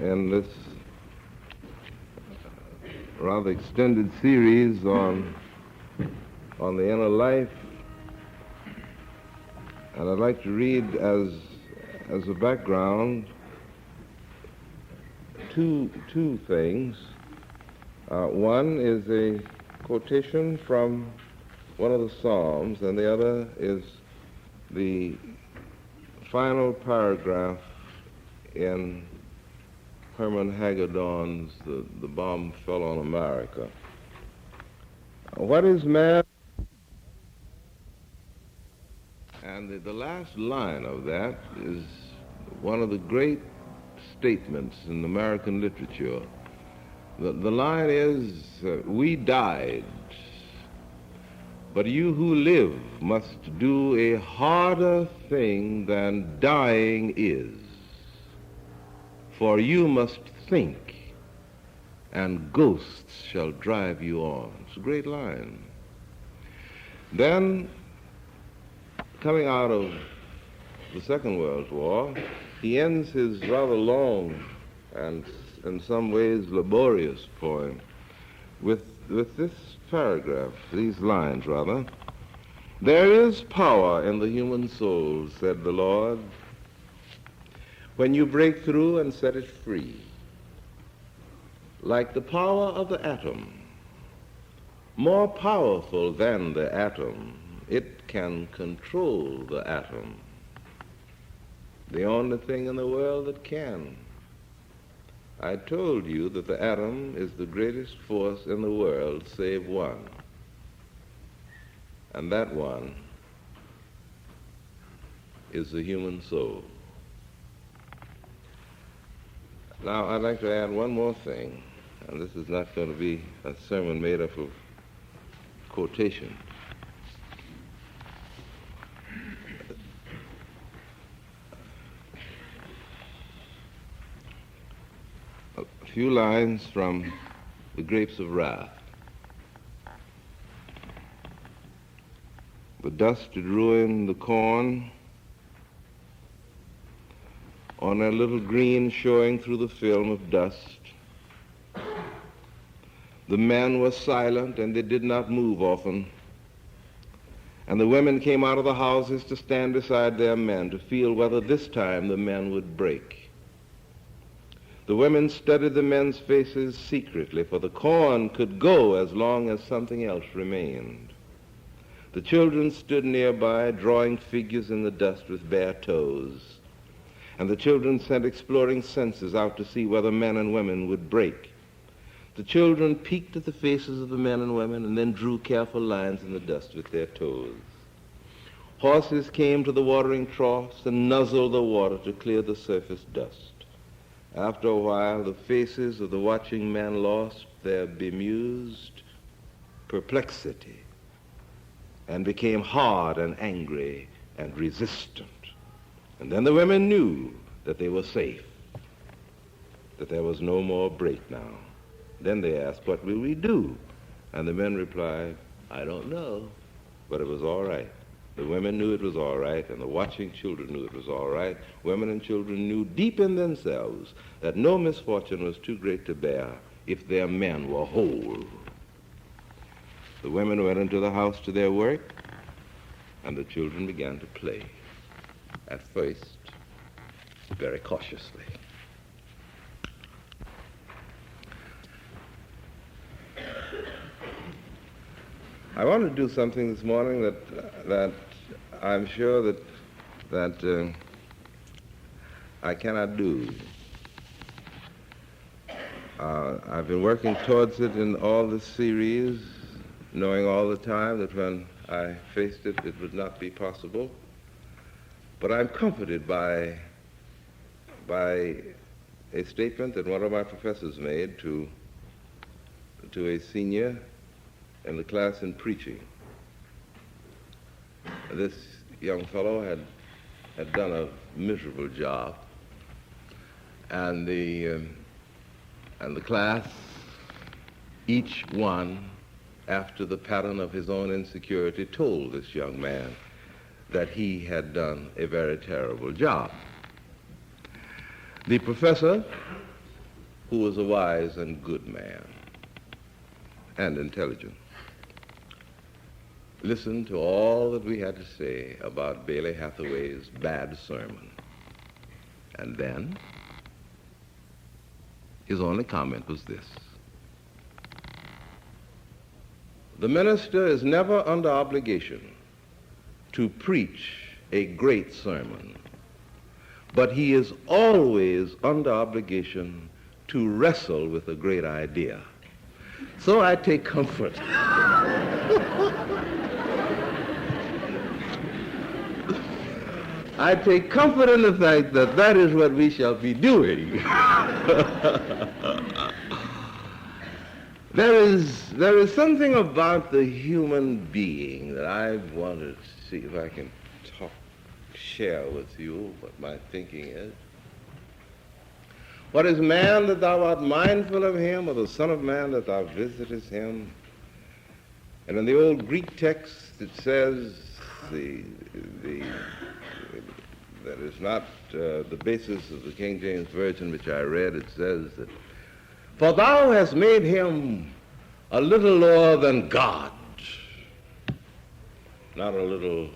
in this rather extended series on the inner life, and I'd like to read as a background two things. One is a quotation from one of the Psalms, and the other is the final paragraph in Herman Hagedorn's The Bomb Fell on America. What is man? And the last line of that is one of the great statements in American literature. The line is, we died, but you who live must do a harder thing than dying is. For you must think, and ghosts shall drive you on. It's a great line. Then, coming out of the Second World War, he ends his rather long and in some ways laborious poem with this paragraph, these lines rather. There is power in the human soul, said the Lord, when you break through and set it free. Like the power of the atom, more powerful than the atom, it can control the atom. The only thing in the world that can. I told you that the atom is the greatest force in the world save one. And that one is the human soul. Now, I'd like to add one more thing, and this is not going to be a sermon made up of quotation. A few lines from The Grapes of Wrath. The dust did ruin the corn, on a little green showing through the film of dust. The men were silent and they did not move often. And the women came out of the houses to stand beside their men to feel whether this time the men would break. The women studied the men's faces secretly, for the corn could go as long as something else remained. The children stood nearby, drawing figures in the dust with bare toes. And the children sent exploring senses out to see whether men and women would break. The children peeked at the faces of the men and women and then drew careful lines in the dust with their toes. Horses came to the watering troughs and nuzzled the water to clear the surface dust. After a while, the faces of the watching men lost their bemused perplexity and became hard and angry and resistant. And then the women knew that they were safe, that there was no more break now. Then they asked, what will we do? And the men replied, I don't know, but it was all right. The women knew it was all right, and the watching children knew it was all right. Women and children knew deep in themselves that no misfortune was too great to bear if their men were whole. The women went into the house to their work, and the children began to play. At first, very cautiously. I want to do something this morning that I'm sure that I cannot do. I've been working towards it in all this series, knowing all the time that when I faced it, it would not be possible. But I'm comforted by a statement that one of my professors made to a senior in the class in preaching. This young fellow had done a miserable job, and the class, each one, after the pattern of his own insecurity, told this young man that he had done a very terrible job. The professor who was a wise and good man and intelligent. Listen to all that we had to say about Bailey Hathaway's bad sermon. And then his only comment was this: the minister is never under obligation to preach a great sermon, but he is always under obligation to wrestle with a great idea. So I take comfort. I take comfort in the fact that that is what we shall be doing. There is something about the human being that I want to see if I can share with you what my thinking is. What is man that thou art mindful of him, or the Son of Man that thou visitest him? And in the old Greek text it says, that is not the basis of the King James Version which I read, it says that, for thou hast made him a little lower than God, not a little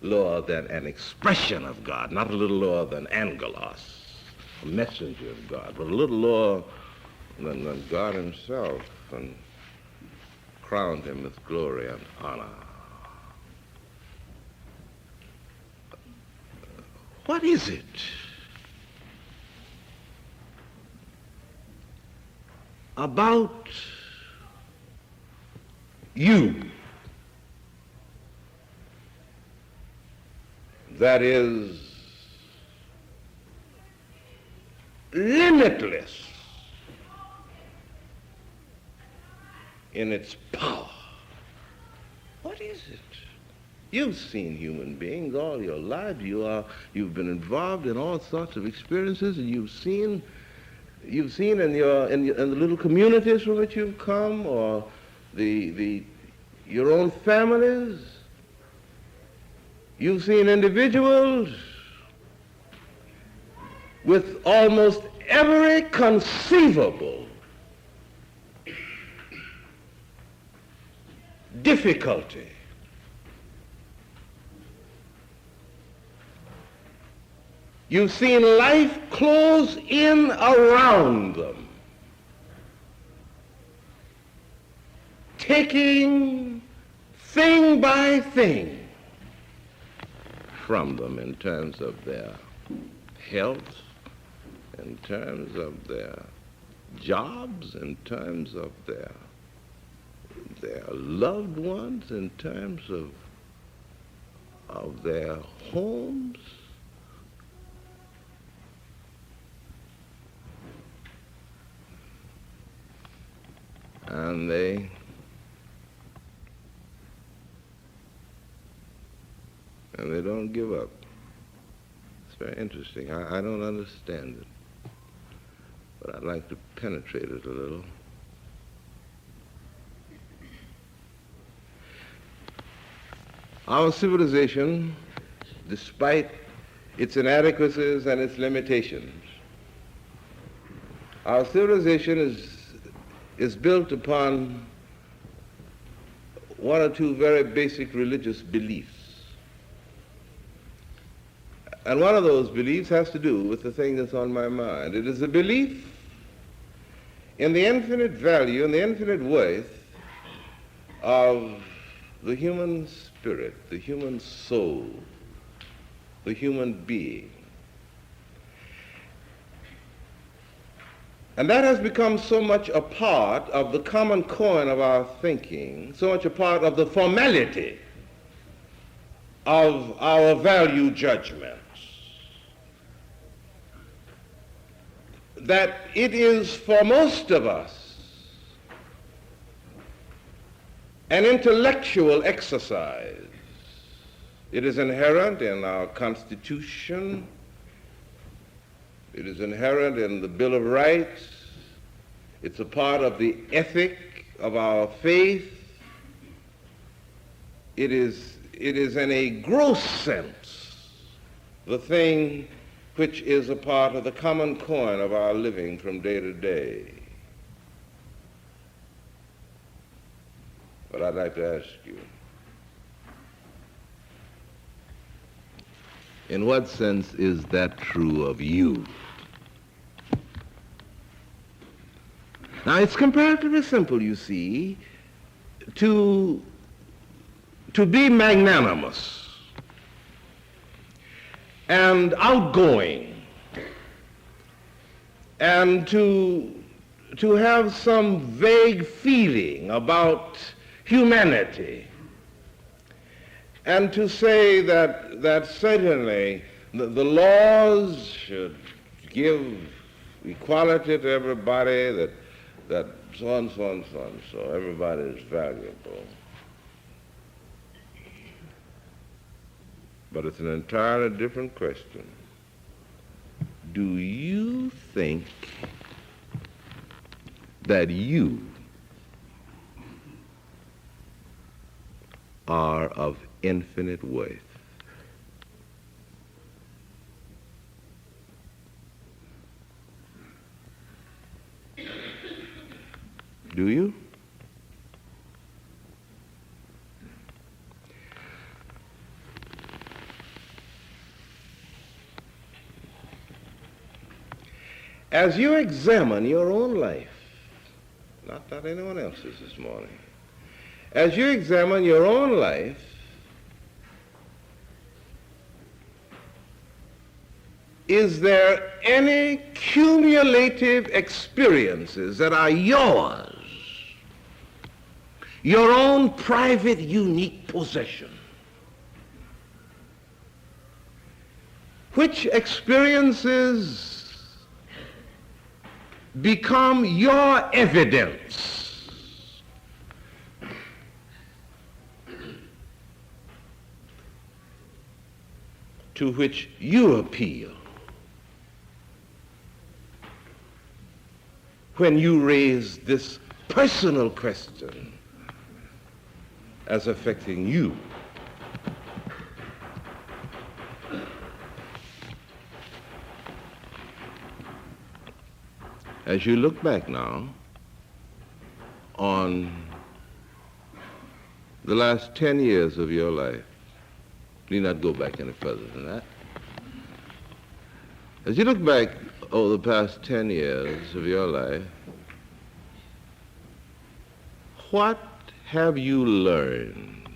lower than an expression of God, not a little lower than angelos, a messenger of God, but a little lower than God himself, and crowned him with glory and honor. What is it about you that is limitless in its power? What is it? You've seen human beings all your life. You've been involved in all sorts of experiences, and you've seen in the little communities from which you've come, or your own families. You've seen individuals with almost every conceivable difficulty. You've seen life close in around them, taking thing by thing from them in terms of their health, in terms of their jobs, in terms of their loved ones, in terms of their homes. And they don't give up. It's very interesting. I don't understand it, but I'd like to penetrate it a little. Our civilization, despite its inadequacies and its limitations, our civilization is built upon one or two very basic religious beliefs. And one of those beliefs has to do with the thing that's on my mind. It is a belief in the infinite value and the infinite worth of the human spirit, the human soul, the human being. And that has become so much a part of the common coin of our thinking, so much a part of the formality of our value judgments, that it is for most of us an intellectual exercise. It is inherent in our Constitution. It is inherent in the Bill of Rights. It's a part of the ethic of our faith. It is in a gross sense the thing which is a part of the common coin of our living from day to day. But I'd like to ask you, in what sense is that true of you? Now, it's comparatively simple, you see, to be magnanimous and outgoing and to have some vague feeling about humanity and to say that certainly the laws should give equality to everybody, that so and so and so and so, everybody is valuable. But it's an entirely different question. Do you think that you are of infinite worth? Do you? As you examine your own life, not anyone else's this morning, as you examine your own life, is there any cumulative experiences that are yours, your own private, unique possession, which experiences become your evidence to which you appeal when you raise this personal question as affecting you? As you look back now on the last 10 years of your life, need not go back any further than that. As you look back over the past 10 years of your life, what have you learned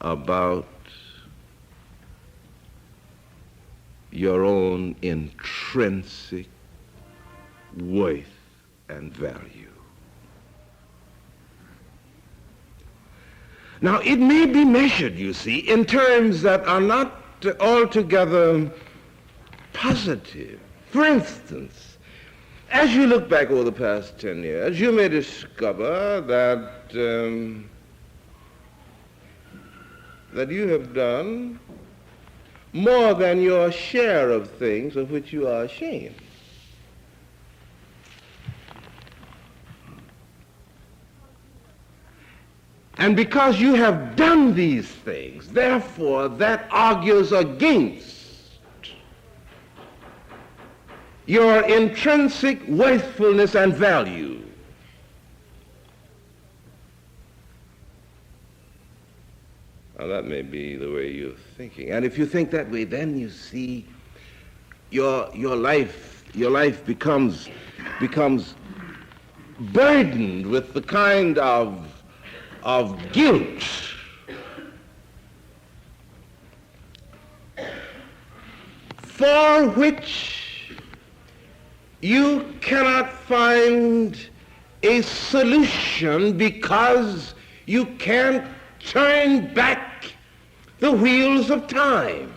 about your own intrinsic worth and value? Now, it may be measured, you see, in terms that are not altogether positive. For instance, as you look back over the past 10 years, you may discover that you have done more than your share of things of which you are ashamed. And because you have done these things, therefore that argues against your intrinsic worthfulness and value. Now that may be the way you're thinking. And if you think that way, then you see your life becomes burdened with the kind of guilt for which you cannot find a solution because you can't turn back the wheels of time.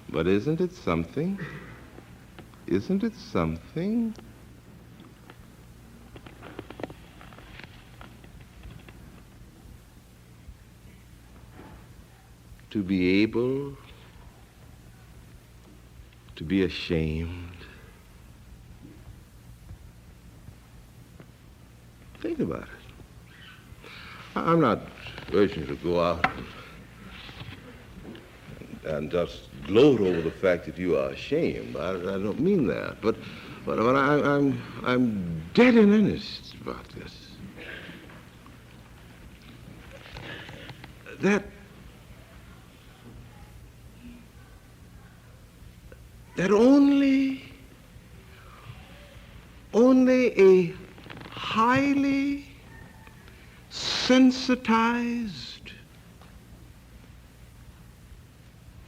But isn't it something? Isn't it something to be able to be ashamed Think about it. I'm not urging you to go out and just gloat over the fact that you are ashamed. I don't mean that, but I'm dead in earnest about this. That only a highly sensitized,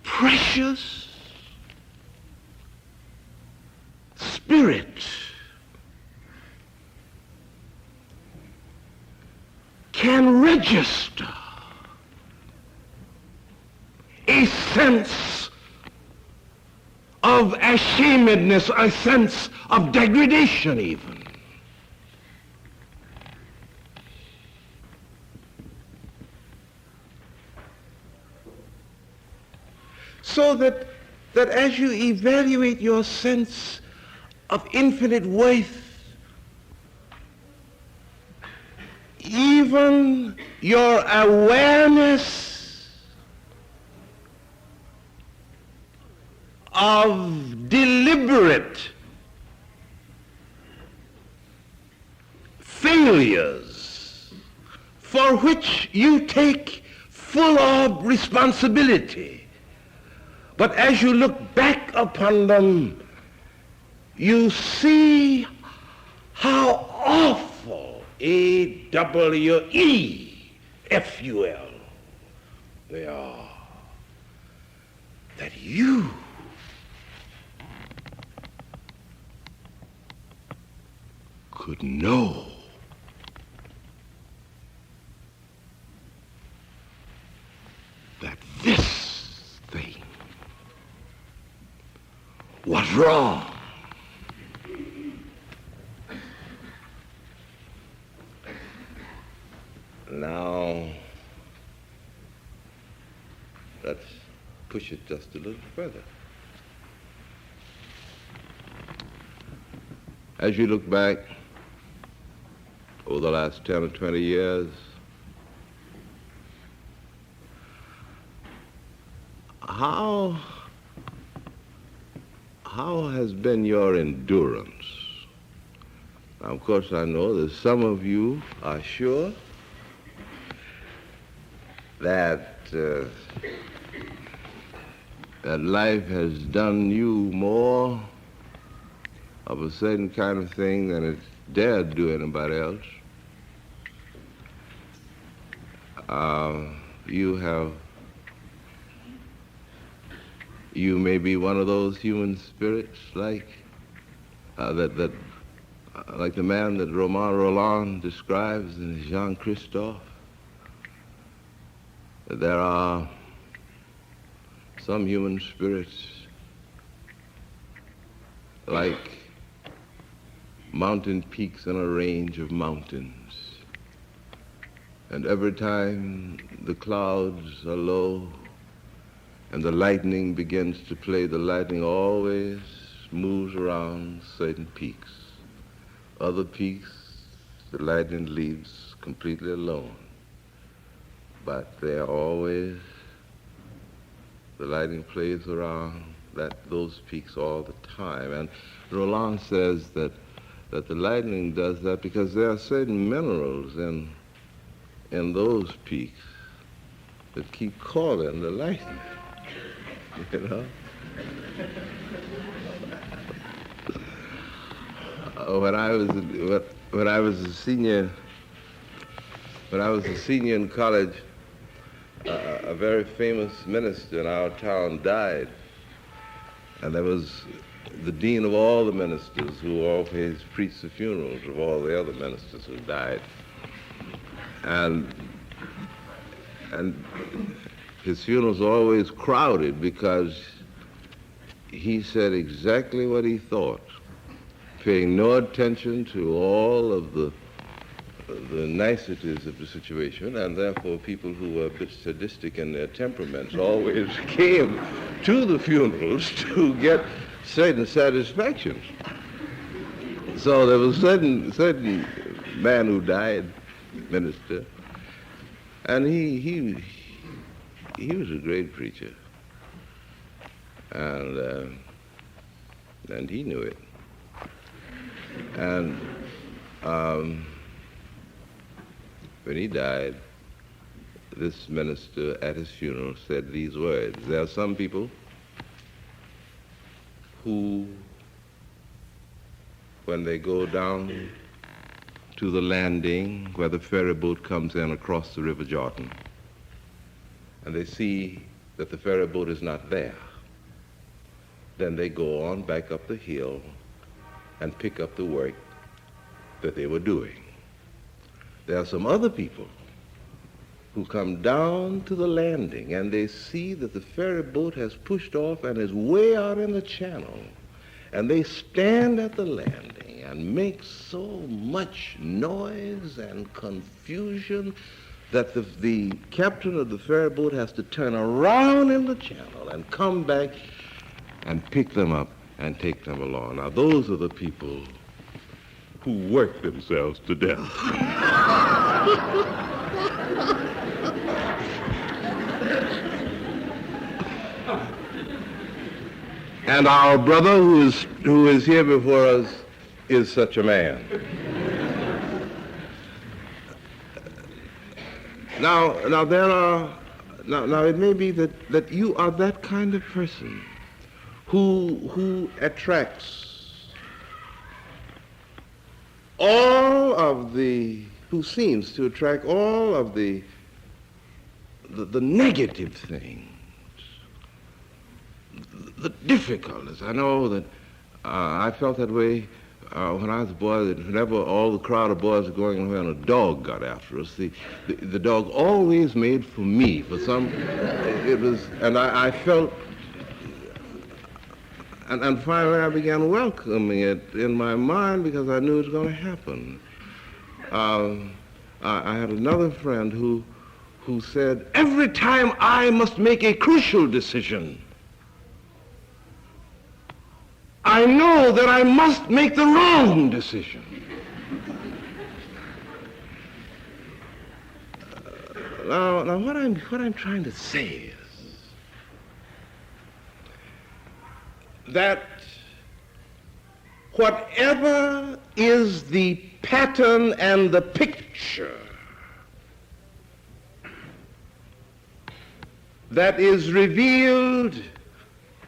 precious spirit can register a sense of ashamedness, a sense of degradation even. So that as you evaluate your sense of infinite worth, even your awareness of deliberate failures for which you take full of responsibility. But as you look back upon them, you see how awful, A-W-E-F-U-L, they are. That you could know that this thing was wrong. Now, let's push it just a little further. As you look back over the last 10 or 20 years, how has been your endurance? Now, of course, I know that some of you are sure that life has done you more of a certain kind of thing than it dared do anybody else. You may be one of those human spirits like like the man that Romain Rolland describes in Jean Christophe. There are some human spirits like mountain peaks in a range of mountains. And every time the clouds are low and the lightning begins to play, the lightning always moves around certain peaks. Other peaks, the lightning leaves completely alone. But they're always, the lightning plays around those peaks all the time. And Rolland says that the lightning does that because there are certain minerals in those peaks that keep calling the lightning, you know? When I was a senior in college, a very famous minister in our town died, and there was the dean of all the ministers who always preached the funerals of all the other ministers who died. And his funerals were always crowded because he said exactly what he thought, paying no attention to all of the niceties of the situation, and therefore people who were a bit sadistic in their temperaments always came to the funerals to get certain satisfactions. So there was certain man who died, minister, and he was a great preacher, and he knew it. And when he died, this minister at his funeral said these words: "There are some people who, when they go down to the landing where the ferry boat comes in across the River Jordan, and they see that the ferry boat is not there, then they go on back up the hill and pick up the work that they were doing. There are some other people who come down to the landing and they see that the ferry boat has pushed off and is way out in the channel, and they stand at the landing and make so much noise and confusion that the captain of the ferry boat has to turn around in the channel and come back and pick them up and take them along." Now, those are the people who work themselves to death. And our brother who is here before us is such a man. Now it may be that you are that kind of person who attracts who seems to attract all of the negative things, the difficulties. I know that I felt that way when I was a boy, that whenever all the crowd of boys were going away and a dog got after us, the dog always made for me. For some, it was, and I felt, and finally I began welcoming it in my mind because I knew it was going to happen. I had another friend who said, "Every time I must make a crucial decision, I know that I must make the wrong decision." Now what I'm trying to say is that whatever is the pattern and the picture that is revealed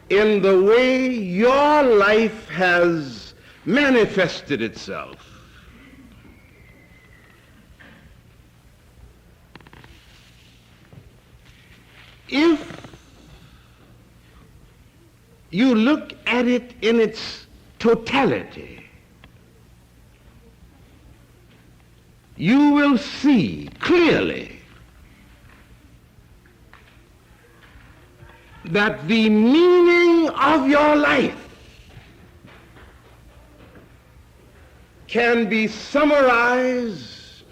in the way your life has manifested itself, if you look at it in its totality, you will see clearly that the meaning of your life can be summarized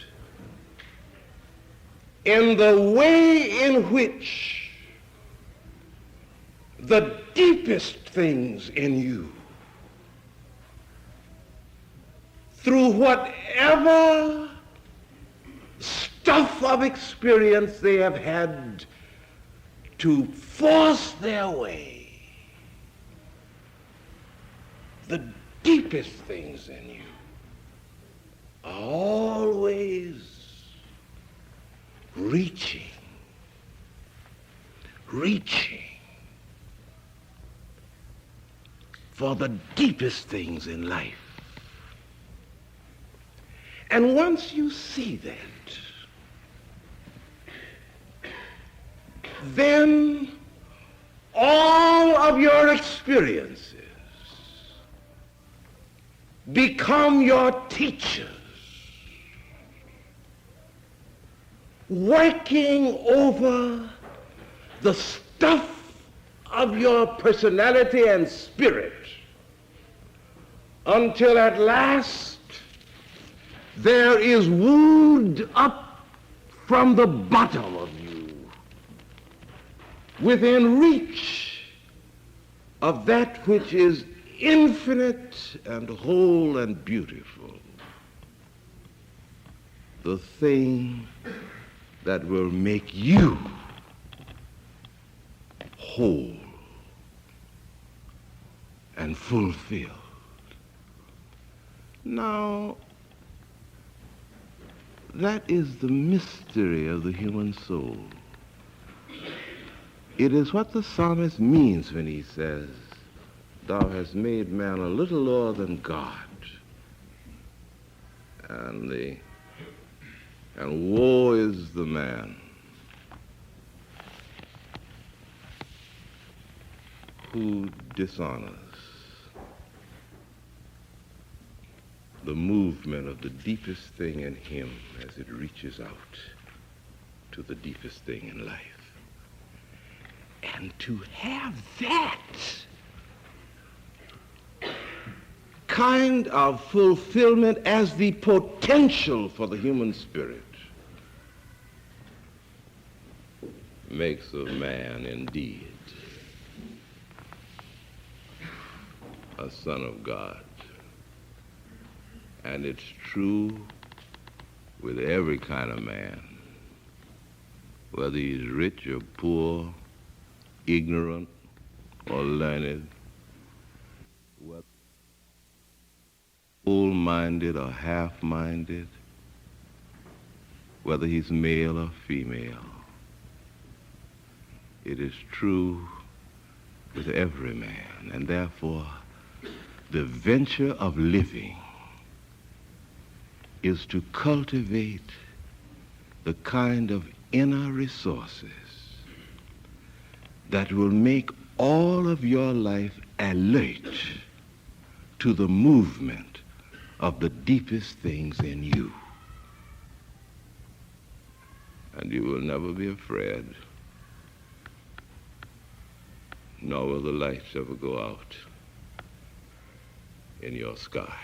in the way in which the deepest things in you, through whatever stuff of experience they have had to force their way, the deepest things in you are always reaching for the deepest things in life. And once you see that, then all of your experiences become your teachers, working over the stuff of your personality and spirit until at last there is wooed up from the bottom of you, within reach of that which is infinite and whole and beautiful, the thing that will make you whole and fulfilled. Now, that is the mystery of the human soul. It is what the psalmist means when he says, "Thou hast made man a little lower than God, and woe is the man who dishonors the movement of the deepest thing in him as it reaches out to the deepest thing in life." And to have that kind of fulfillment as the potential for the human spirit makes of man indeed a son of God. And it's true with every kind of man, whether he's rich or poor, ignorant or learned, whether full-minded or half-minded, whether he's male or female. It is true with every man, and therefore the venture of living is to cultivate the kind of inner resources that will make all of your life alert to the movement of the deepest things in you. And you will never be afraid, nor will the lights ever go out in your sky.